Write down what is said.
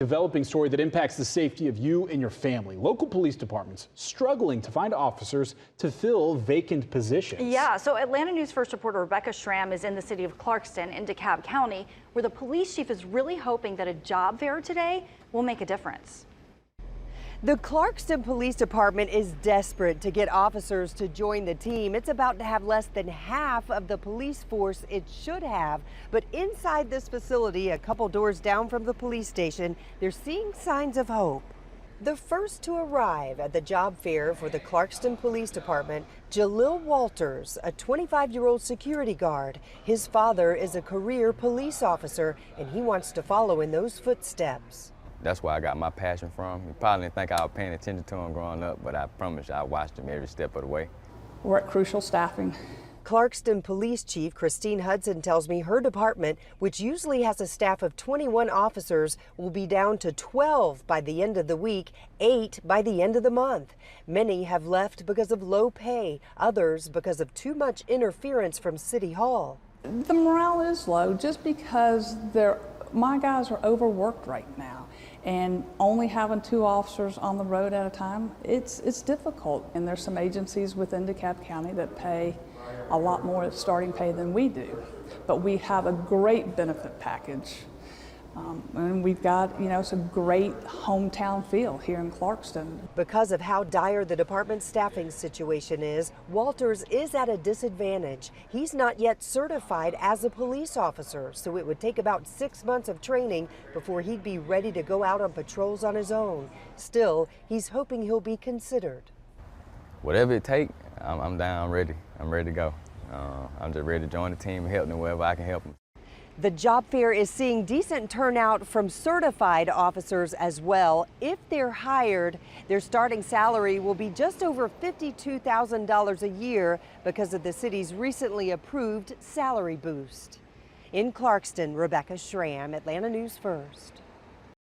Developing story that impacts the safety of you and your family. Local police departments struggling to find officers to fill vacant positions. Yeah, so Atlanta News First reporter Rebecca Schramm is in the city of Clarkston in DeKalb County, where the police chief is really hoping that a job fair today will make a difference. The Clarkston Police Department is desperate to get officers to join the team. It's about to have less than half of the police force it should have. But inside this facility, a couple doors down from the police station, they're seeing signs of hope. The first to arrive at the job fair for the Clarkston Police Department, Jalil Walters, a 25-year-old security guard. His father is a career police officer, and he wants to follow in those footsteps. That's where I got my passion from. You probably didn't think I was paying attention to him growing up, but I promise you I watched him every step of the way. We're at crucial staffing. Clarkston Police Chief Christine Hudson tells me her department, which usually has a staff of 21 officers, will be down to 12 by the end of the week, 8 by the end of the month. Many have left because of low pay, others because of too much interference from City Hall. The morale is low just because my guys are overworked right now, and only having 2 officers on the road at a time, it's difficult. And there's some agencies within DeKalb County that pay a lot more starting pay than we do, but we have a great benefit package, and we've got some great hometown feel here in Clarkston. Because of how dire the department's staffing situation is, Walters is at a disadvantage. He's not yet certified as a police officer, so it would take about 6 months of training before he'd be ready to go out on patrols on his own. Still, he's hoping he'll be considered. Whatever it takes, I'm down, I'm ready. I'm ready to go. I'm just ready to join the team and help them wherever I can help them. The job fair is seeing decent turnout from certified officers as well. If they're hired, their starting salary will be just over $52,000 a year because of the city's recently approved salary boost. In Clarkston, Rebecca Schramm, Atlanta News First.